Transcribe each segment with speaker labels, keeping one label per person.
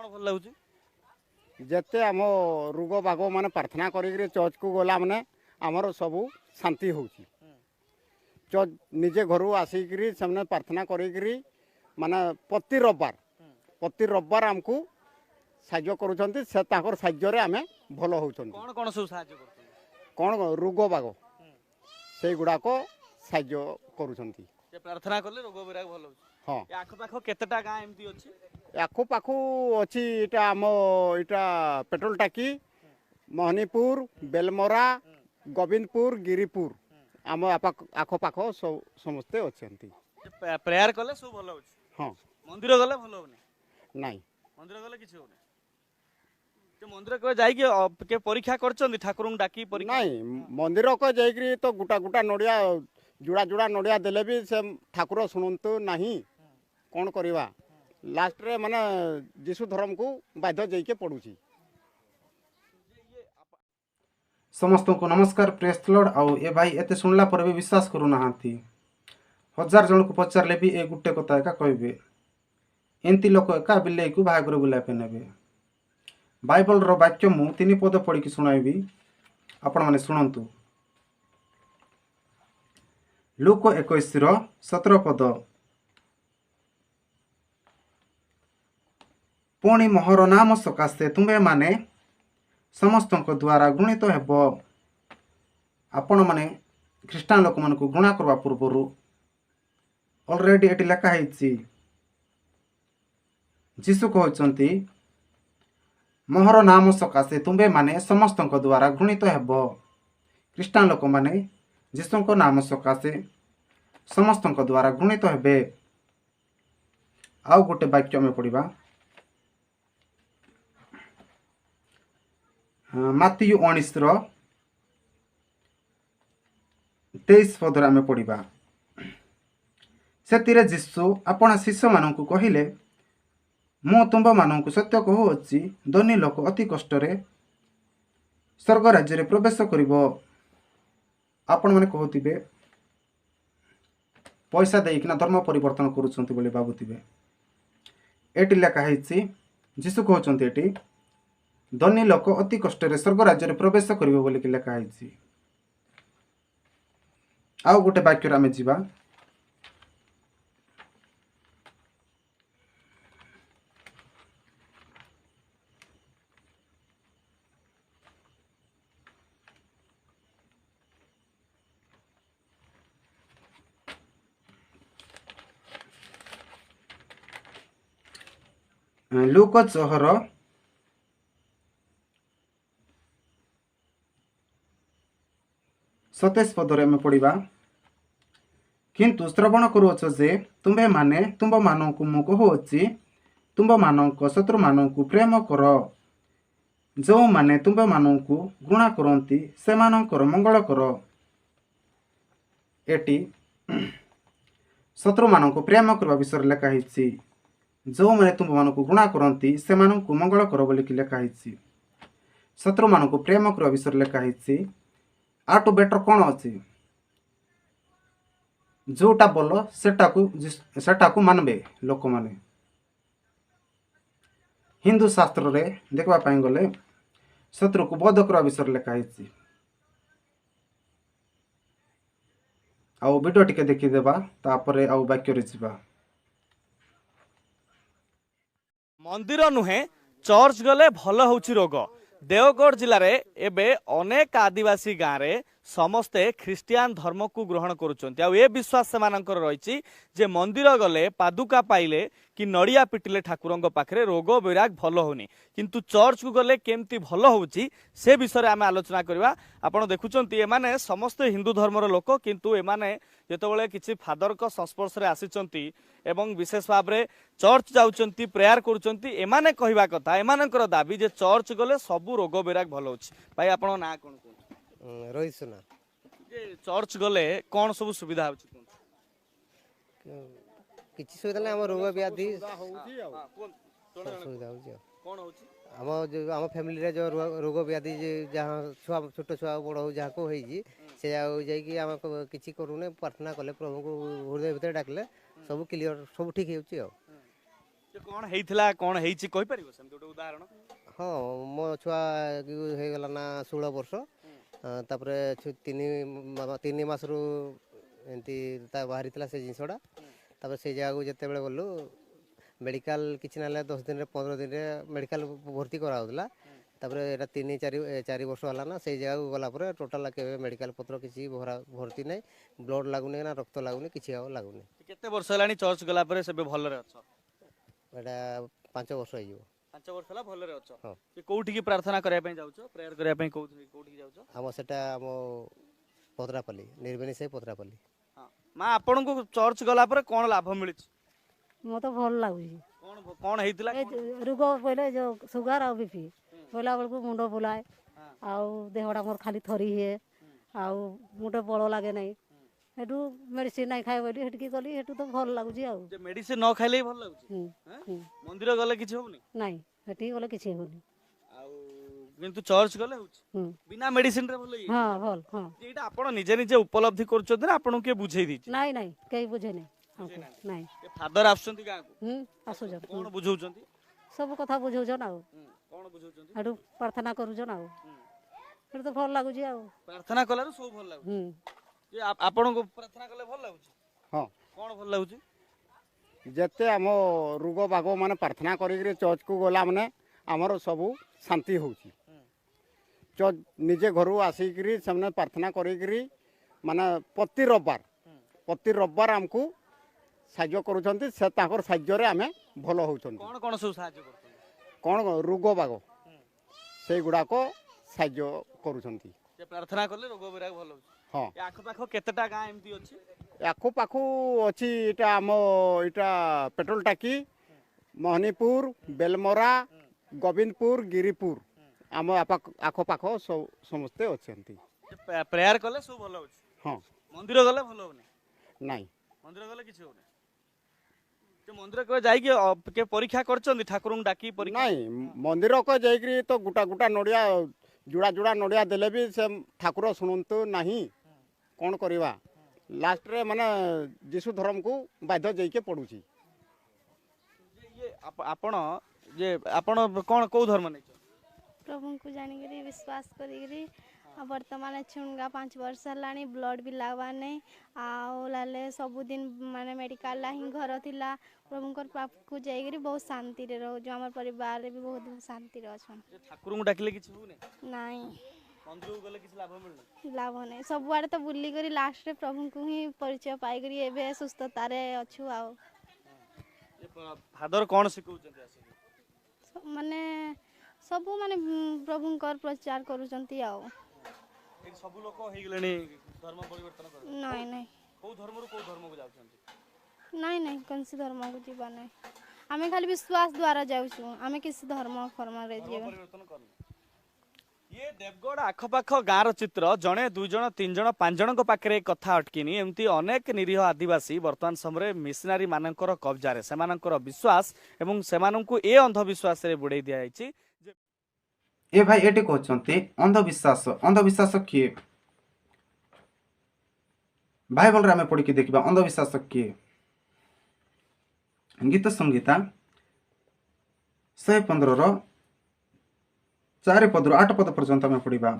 Speaker 1: कौन भल लगुच
Speaker 2: जेते आम रोग बाग माने प्रार्थना करी चर्च को गला माने आमर सब शांति होची चर्च निजे घर आसिकी से प्रार्थना करी माने प्रति रविवार आमको साज्य करुँच से साज्य आम भल हो
Speaker 1: कौन कौन सब साहाय्य करते
Speaker 2: कौन रोग बाग से गुड़ाक साज्य करुँच
Speaker 1: प्रार्थना कले रोग विराग भल
Speaker 2: हाँ
Speaker 1: आख पाख केतेटा गाँ एमती अच्छी
Speaker 2: आखु पाखु अच्छी इटा आम इटा पेट्रोल टाकी मोहनीपुर बेलमरा गोविंदपुर गिरीपुर आम आख पाख समस्ते अच्छा
Speaker 1: प्रेयर कले सब भल हो
Speaker 2: हाँ
Speaker 1: मंदिर गले भल होनी
Speaker 2: नाई
Speaker 1: मंदिर गले किसी होनी मंदिर के जाइए परीक्षा कर ठाकुर डाकी
Speaker 2: नाई मंदिर को जाइए तो गुटा गुटा नड़िया जुड़ा जुड़ा नड़िया देले भी से ठाकुर शुणु नहीं कौन करवा लास्ट रे माने जीशु धर्म को बाध्य जाइके पड़ुची
Speaker 3: समस्त को नमस्कार प्रेस लॉर्ड आउ ए भाई एते सुनला पर भी विश्वास करू नाहांती हजार जन को पचारले भी ए गुटे कथा एका कहबे एंती लोक एका बिल्ले को भागर बुला पे नेबे बाइबल रो वाक्य मु तीन पद पढ़ी की सुनाइबी आपण माने सुनंतु लूक 21 रो 17 पद पुणी मोहर नाम सकाशे तुम्हें माने समस्त द्वारा घृणित हेब आपण माने ख्रीष्टान लोक मान को घृणा करबा पूर्व ऑलरेडी एटी लेखा है जीशु कहते मोहर नाम सकाशे तुम्हें माने समस्त द्वारा घृणित हेब ख्रीष्टान लोक माने जीशु नाम सकाशे समस्त द्वारा घृणित हेबे आउ गोटे वाक्य में पढ़ा माथ्यू 19 23 पदर आम पढ़ा से जीशु आपण शिष्य मानक कहले मु तुम्ब मानक सत्य कहूची धनी लोक अति कष्ट स्वर्ग राज्य प्रवेश कर आपण मैंने कहते पैसा देना धर्म परिवर्तन करुँच भावुवे एटी लेखाई जीशु कहते धनी लोक अति कष्ट स्वर्ग राज्य प्रवेश कर लेखाई आउ गोटे वाक्य आम जा लूक 4 27 पदर आम पढ़ा किंतु श्रवण करुच जे तुम्हें माने तुम्ब मानक मु कहूची तुम्ब मानक शत्रु मानक प्रेम कर जो माने तुम्ब मानक घृणा करती से मंगल कर एटी शत्रु मानक प्रेम करने विषय लिखाई जो मैंने तुम मानक घृणा करती से मंगल कर बोलिकी लिखाई शत्रु मानक प्रेम करने विषय लिखाई आटू बेटर कौन अच्छी जोटा बोल सेटा को मानबे लोक माने हिंदू शास्त्र रे देखबा पाई गले शत्रु को वध करने विषय लिखाई आउ वीडियो टिके देखिदेबा तापरे आउ वाक्य रे जिबा
Speaker 1: मंदिर नुहे चर्च गले भल होची रोग देवगढ़ जिले में एबे अनेक आदिवासी गाँव में समस्ते ख्रीस्टियान धर्म को ग्रहण करुँच विश्वास से रही जे मंदिर गले पादुका पाइले कि नड़िया पिटिले ठाकुर पाखे रोग वैराग भल होनी किंतु चर्च को गले केमती भल होची से विषय आम आलोचना करवा आपड़ देखुं एमाने समस्ते हिंदू धर्मर लोक किंतु एमाने जेतबेले किछि फादर को संस्पर्श रे आसिचंती एवं विशेष भाव में चर्च जाउचंती प्रेयर करुचंती एमाने कहवा कथा एमानकर दाबी जे चर्च गले सबु रोग वैराग भल होची भाई आपन ना कोन कोन
Speaker 4: रोहित सुना
Speaker 1: जे चर्च गले कोन सब सुविधा होची
Speaker 4: किछि सुविधा ना हम रोग व्याधि
Speaker 1: सुविधा होची कोन होची
Speaker 4: आम फैमिली रे जो रोग व्याधि जहाँ छुआ छोट छुआ बड़ हो जहाँ को होई से जाइए आम किसी करूने प्रार्थना कले प्रभु को हृदय भितर डाकले सब क्लियर सब ठीक हो
Speaker 1: କଣ ହେଇଥିଲା କଣ ହେଇଛି କହିପାରିବ ସେମିତି ଗୋଟେ ଉଦାହରଣ?
Speaker 4: ହଁ ମୋ ଛୁଆ ହେଇଗଲା ନା 16 ବର୍ଷ ତାପରେ ତିନି ମାସରୁ ଏମିତି ତା ବାହାରିଥିଲା ସେ ଜିନିଷଟା ତାପରେ ସେ ଜାଗାକୁ ଯେତେବେଳେ ଗଲୁ ମେଡ଼ିକାଲ କିଛି ନହେଲେ 10 ଦିନରେ 15 ଦିନରେ ମେଡ଼ିକାଲ ଭର୍ତ୍ତି କରାହେଉଥିଲା ତାପରେ ଏଇଟା 3-4 ବର୍ଷ ହେଲା ନା ସେଇ ଜାଗାକୁ ଗଲା ପରେ ଟୋଟାଲ କେବେ ମେଡ଼ିକାଲ ପତ୍ର କିଛି ଭର୍ତ୍ତି ନାହିଁ ବ୍ଲଡ଼ ଲାଗୁନି ନା ରକ୍ତ ଲାଗୁନି କିଛି ଆଉ ଲାଗୁନି।
Speaker 1: କେତେ ବର୍ଷ ହେଲାଣି ଚର୍ଚ୍ଚ ଗଲା ପରେ ସେବେ ଭଲରେ ଅଛ?
Speaker 4: ଏଇଟା 5 ବର୍ଷ ହେଇଯିବ।
Speaker 1: 5 ବର୍ଷ ହେଲା ଭଲରେ ଅଛ।
Speaker 4: ହଁ।
Speaker 1: କୋଉଠିକି ପ୍ରାର୍ଥନା କରିବା ପାଇଁ ଯାଉଛ? ପ୍ରେୟାର କରିବା ପାଇଁ କୋଉଠିକି ଯାଉଛ?
Speaker 4: ଆମ ପତ୍ରାପଲ୍ଲୀ ନିର୍ବେଣୀ ସାହି ପତ୍ରାପଲ୍ଲୀ।
Speaker 1: ହଁ ମା ଆପଣଙ୍କୁ ଚର୍ଚ୍ଚ ଗଲା ପରେ କଣ ଲାଭ ମିଳିଛି?
Speaker 5: ମତେ ଭଲ ଲାଗୁଛି।
Speaker 1: କଣ କଣ ହେଇଥିଲା?
Speaker 5: ଏ ରୋଗ ବୋଇଲେ ଯୋଉ ସୁଗାର ଆଉ ବିପି ବୋଇଲା ବେଳକୁ ମୁଣ୍ଡ ବୁଲାଏ ଆଉ ଦେହଟା ମୋର ଖାଲି ଥରି ହୁଏ ଆଉ ମୁଣ୍ଡ ବଳ ଲାଗେ ନାହିଁ ସେଠୁ ମେଡ଼ିସିନ ନାହିଁ ଖାଏ ବୋଲି ସେଠିକି ଗଲି ସେଠୁ ତ ଭଲ ଲାଗୁଛି ଆଉ।
Speaker 1: ମେଡିସିନ ନ ଖାଇଲେ ବି ଭଲ ଲାଗୁଛି? ମନ୍ଦିର ଗଲେ କିଛି ହଉନି?
Speaker 5: ନାଇଁ ସେଠିକି ଗଲେ କିଛି ହଉନି
Speaker 1: ଆଉ କିନ୍ତୁ ଚର୍ଚ୍ଚ ଗଲେ ହଉଛି ବିନା ମେଡିସିନ ରେ ଭଲ
Speaker 5: ହଁ
Speaker 1: ହେଇଯାଇଛି?
Speaker 5: ଭଲ ହଁ।
Speaker 1: ଏଇଟା ଆପଣ ନିଜେ ନିଜେ ଉପଲବ୍ଧି କରୁଛନ୍ତି ନା ଆପଣଙ୍କୁ କିଏ ବୁଝେଇ ଦେଇଛି?
Speaker 5: ନାଇଁ ନାଇଁ କେହି ବୁଝେ ନାହିଁ ଆମକୁ ନାଇଁ।
Speaker 1: ଫାଦର ଆସୁଛନ୍ତି ଗାଁକୁ?
Speaker 5: ଆସୁଛନ୍
Speaker 1: କଣ ବୁଝଉଛନ୍ତି?
Speaker 5: ସବୁ କଥା ବୁଝଉଛନ୍ ଆଉ
Speaker 1: କଣ ବୁଝଉଛନ୍ତି?
Speaker 5: ସେଠୁ ପ୍ରାର୍ଥନା କରୁଛନ୍ ଆଉ ସେଠୁ ତ ଭଲ ଲାଗୁଛି ଆଉ।
Speaker 1: ପ୍ରାର୍ଥନା କଲାରୁ ସବୁ ଭଲ ଲାଗୁଛି? ଆପଣଙ୍କୁ ପ୍ରାର୍ଥନା କଲେ ଭଲ ଲାଗୁଛି?
Speaker 2: ହଁ।
Speaker 1: କଣ ଭଲ ଲାଗୁଛି?
Speaker 2: ଯେତେ ଆମ ରୋଗ ବାଗ ମାନେ ପ୍ରାର୍ଥନା କରିକିରି ଚର୍ଚ୍ଚକୁ ଗଲା ମାନେ ଆମର ସବୁ ଶାନ୍ତି ହେଉଛି। ଚର୍ଚ୍ଚ ନିଜେ ଘରୁ ଆସିକିରି ସେମାନେ ପ୍ରାର୍ଥନା କରିକିରି ମାନେ ପ୍ରତି ରବିବାର ଆମକୁ ସାହାଯ୍ୟ କରୁଛନ୍ତି ସେ ତାଙ୍କର ସାହାଯ୍ୟରେ ଆମେ ଭଲ ହେଉଛନ୍ତି।
Speaker 1: କଣ କଣ ସବୁ ସାହାଯ୍ୟ କରୁଛନ୍ତି?
Speaker 2: କ'ଣ ରୋଗ ବାଗ ସେଇଗୁଡ଼ାକ ସାହାଯ୍ୟ କରୁଛନ୍ତି।
Speaker 1: ପ୍ରାର୍ଥନା କଲେ ରୋଗ ବୈରାଗ ଭଲ ହଉଛି?
Speaker 2: ହଁ।
Speaker 1: ଆଖପାଖ କେତେଟା ଗାଁ ଏମିତି ଅଛି?
Speaker 2: ଆଖପାଖୁ ଅଛି ଏଇଟା ଆମ ଏଇଟା ପେଟ୍ରୋଲ ଟାକି ମୋହନୀପୁର ବେଲମରା ଗୋବିନ୍ଦପୁର ଗିରିପୁର ଆମ ଆଖପାଖ ସମସ୍ତେ ଅଛନ୍ତି।
Speaker 1: ପ୍ରେୟାର କଲେ ସବୁ ଭଲ ହଉଛି?
Speaker 2: ହଁ।
Speaker 1: ମନ୍ଦିର ଗଲେ ଭଲ ହଉନି?
Speaker 2: ନାଇଁ
Speaker 1: ମନ୍ଦିର ଗଲେ କିଛି ହଉନି? ମନ୍ଦିର କେବେ ଯାଇକି ପରୀକ୍ଷା କରିଛନ୍ତି ଠାକୁରଙ୍କୁ ଡାକି?
Speaker 2: ନାଇଁ ମନ୍ଦିରକୁ ଯାଇକିରି ତ ଗୋଟା ନଡ଼ିଆ ଯୋଡ଼ା ନଡ଼ିଆ ଦେଲେ ବି ସେ ଠାକୁର ଶୁଣନ୍ତୁ ନାହିଁ କ'ଣ କରିବା ଲାଷ୍ଟରେ ମାନେ ଯୀଶୁ ଧର୍ମକୁ ବାଧ୍ୟ ଯାଇକି ପଡ଼ୁଛି।
Speaker 1: ଆପଣ କଣ କୋଉ ଧର୍ମ ନେଇଛନ୍ତି?
Speaker 6: ପ୍ରଭୁଙ୍କୁ ଜାଣିକିରି ବିଶ୍ୱାସ କରିକିରି ଆଉ ବର୍ତ୍ତମାନ ଛୁଣଗା 5 ବର୍ଷ ହେଲାଣି ବ୍ଲଡ଼ ବି ଲାଗବାର୍ ନାହିଁ ଆଉ ଲାଲେ ସବୁଦିନ ମାନେ ମେଡ଼ିକାଲ ହିଁ ଘର ଥିଲା ପ୍ରଭୁଙ୍କର ପାଖକୁ ଯାଇକିରି ବହୁତ ଶାନ୍ତିରେ ରହୁଛୁ ଆମର ପରିବାରରେ ବି ବହୁତ ଶାନ୍ତିରେ ଅଛନ୍।
Speaker 1: ଠାକୁରଙ୍କୁ ଡାକିଲେ କିଛି ହଉନି?
Speaker 6: ନାଇଁ
Speaker 1: ମନ୍ଦିରକୁ ଗଲେ କିଛି ଲାଭ ମିଳୁନି?
Speaker 6: ଲାଭ ନାହିଁ ସବୁଆଡ଼େ ତ ବୁଲିକରି ଲାଷ୍ଟରେ ପ୍ରଭୁଙ୍କୁ ହିଁ ପରିଚୟ ପାଇକରି ଏବେ ସୁସ୍ଥତାରେ ଅଛୁ ଆଉ।
Speaker 1: ଫାଦର କଣ ଶିଖଉଛନ୍ତି ଆସିକି?
Speaker 6: ମାନେ ସବୁ ମାନେ ପ୍ରଭୁଙ୍କର ପ୍ରଚାର କରୁଛନ୍ତି ଆଉ।
Speaker 1: ସବୁ ଲୋକ ହେଇଗଲେଣି ଧର୍ମ ପରିବର୍ତ୍ତନ କରି?
Speaker 6: ନାଇଁ
Speaker 1: କୋଉ ଧର୍ମରୁ କୋଉ ଧର୍ମକୁ ଯାଉଛନ୍ତି?
Speaker 6: ନାଇଁ କୌଣସି ଧର୍ମକୁ ଯିବା ନାହିଁ ଆମେ ଖାଲି ବିଶ୍ୱାସ ଦ୍ୱାରା ଯାଉଛୁ ଆମେ କିଛି ଧର୍ମ ଫର୍ମରେ ଯିବା।
Speaker 1: ଇଏ ଦେବଗଡ଼ ଆଖପାଖ ଗାଁର ଚିତ୍ର ଜଣେ 2 ଜଣ 3 ଜଣ 5 ଜଣଙ୍କ ପାଖରେ କଥା ଅଟକିନି ଏମିତି ଅନେକ ନିରୀହ ଆଦିବାସୀ ବର୍ତ୍ତମାନ ସମୟରେ ମିଶନାରୀ ମାନଙ୍କର କବ୍ଜାରେ ସେମାନଙ୍କର ବିଶ୍ୱାସ ଏବଂ ସେମାନଙ୍କୁ ଏ ଅନ୍ଧବିଶ୍ୱାସରେ ବୁଡେଇ ଦିଆଯାଇଛି।
Speaker 3: ଏ ଭାଇ ଏଠି କହୁଛନ୍ତି ଅନ୍ଧବିଶ୍ୱାସ କିଏ? ବାଇବଲରେ ଆମେ ପଢିକି ଦେଖିବା ଅନ୍ଧବିଶ୍ୱାସ କିଏ? ଗୀତ ସଂହିତା 115ର 4 ପଦରୁ 8 ପଦ ପର୍ଯ୍ୟନ୍ତ ଆମେ ପଢିବା।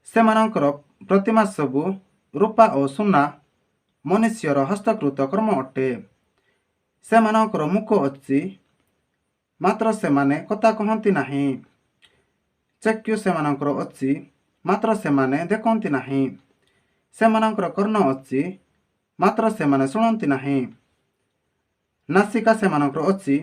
Speaker 3: ସେମାନଙ୍କର ପ୍ରତିମା ସବୁ ରୂପା ଓ ସୁନା ମନୁଷ୍ୟର ହସ୍ତକୃତ କର୍ମ ଅଟେ। ସେମାନଙ୍କର ମୁଖ ଅଛି ମାତ୍ର ସେମାନେ କଥା କହନ୍ତି ନାହିଁ। ଚକ୍ଷୁ ସେମାନଙ୍କର ଅଛି ମାତ୍ର ସେମାନେ ଦେଖନ୍ତି ନାହିଁ। ସେମାନଙ୍କର କର୍ଣ୍ଣ ଅଛି ମାତ୍ର ସେମାନେ ଶୁଣନ୍ତି ନାହିଁ। ନାସିକା ସେମାନଙ୍କର ଅଛି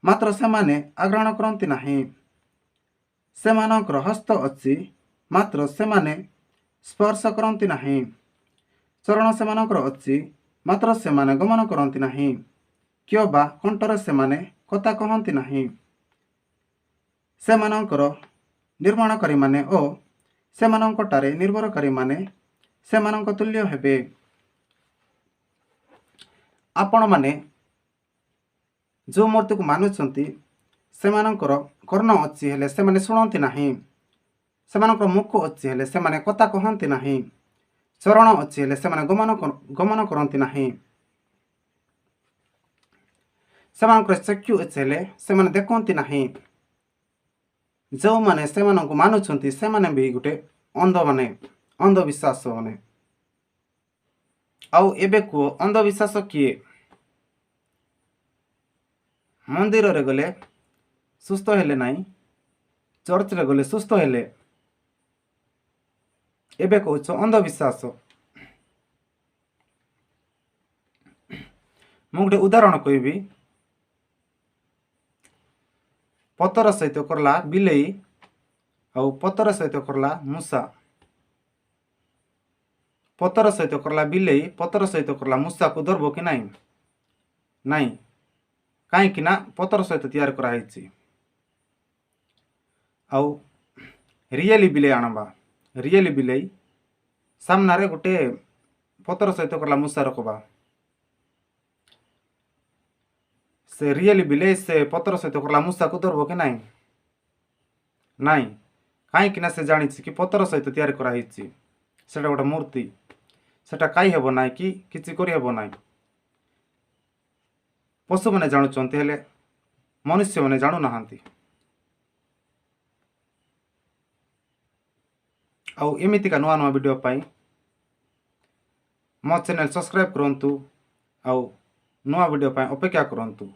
Speaker 3: ମାତ୍ର ସେମାନେ ଆଗ୍ରହଣ କରନ୍ତି ନାହିଁ। ସେମାନଙ୍କର ହସ୍ତ ଅଛି ମାତ୍ର ସେମାନେ ସ୍ପର୍ଶ କରନ୍ତି ନାହିଁ। ଚରଣ ସେମାନଙ୍କର ଅଛି ମାତ୍ର ସେମାନେ ଗମନ କରନ୍ତି ନାହିଁ। କିମ୍ବା କଣ୍ଠରେ ସେମାନେ କଥା କହନ୍ତି ନାହିଁ। ସେମାନଙ୍କର ନିର୍ମାଣକାରୀମାନେ ଓ ସେମାନଙ୍କଠାରେ ନିର୍ଭରକାରୀମାନେ ସେମାନଙ୍କ ତୁଲ୍ୟ ହେବେ। ଆପଣମାନେ ଯେଉଁ ମୂର୍ତ୍ତିକୁ ମାନୁଛନ୍ତି ସେମାନଙ୍କର କର୍ଣ୍ଣ ଅଛି ହେଲେ ସେମାନେ ଶୁଣନ୍ତି ନାହିଁ। ସେମାନଙ୍କର ମୁଖ ଅଛି ହେଲେ ସେମାନେ କଥା କହନ୍ତି ନାହିଁ। ଚରଣ ଅଛି ହେଲେ ସେମାନେ ଗମନ କରନ୍ତି ନାହିଁ। ସେମାନଙ୍କର ଚକ୍ଷୁ ହେଲେ ସେମାନେ ଦେଖନ୍ତି ନାହିଁ। ଯେଉଁମାନେ ସେମାନଙ୍କୁ ମାନୁଛନ୍ତି ସେମାନେ ବି ଗୋଟେ ଅନ୍ଧବିଶ୍ୱାସ ମାନେ। ଆଉ ଏବେ କୁହ ଅନ୍ଧବିଶ୍ୱାସ କିଏ? ମନ୍ଦିରରେ ଗଲେ ସୁସ୍ଥ ହେଲେ ନାହିଁ, ଚର୍ଚ୍ଚରେ ଗଲେ ସୁସ୍ଥ ହେଲେ, ଏବେ କହୁଛ ଅନ୍ଧବିଶ୍ୱାସ। ମୁଁ ଗୋଟେ ଉଦାହରଣ କହିବି। ପତର ସହିତ କରଲା ବିଲେଇ ଆଉ ପତର ସହିତ କରଲା ମୂଷା। ପତର ସହିତ କରଲା ବିଲେଇ ପତର ସହିତ କରଲା ମୂଷାକୁ ଧରବ କି ନାହିଁ? ନାହିଁ। କାହିଁକି ନା ପତର ସହିତ ତିଆରି କରାହେଇଛି। ଆଉ ରିଏଲି ବିଲେଇ ଆଣବା। ରିଏଲି ବିଲେଇ ସାମ୍ନାରେ ଗୋଟେ ପତର ସହିତ କରଲା ମୂଷା ରଖବା। ସେ ରିଏଲି ବିଲେଇ ସେ ପତର ସହିତ କରଲା ମୂଷାକୁ ଧରବ କି ନାହିଁ? ନାହିଁ। କାହିଁକି ନା ସେ ଜାଣିଛି କି ପତର ସହିତ ତିଆରି କରାହେଇଛି, ସେଟା ଗୋଟେ ମୂର୍ତ୍ତି, ସେଟା କାଇ ହେବ ନାହିଁ କି କିଛି କରିହେବ ନାହିଁ। ପଶୁମାନେ ଜାଣୁଛନ୍ତି ହେଲେ ମନୁଷ୍ୟମାନେ ଜାଣୁନାହାନ୍ତି। ଆଉ ଏମିତିକା ନୂଆ ନୂଆ ଭିଡ଼ିଓ ପାଇଁ ମୋ ଚ୍ୟାନେଲ୍ ସବସ୍କ୍ରାଇବ୍ କରନ୍ତୁ ଆଉ ନୂଆ ଭିଡ଼ିଓ ପାଇଁ ଅପେକ୍ଷା କରନ୍ତୁ।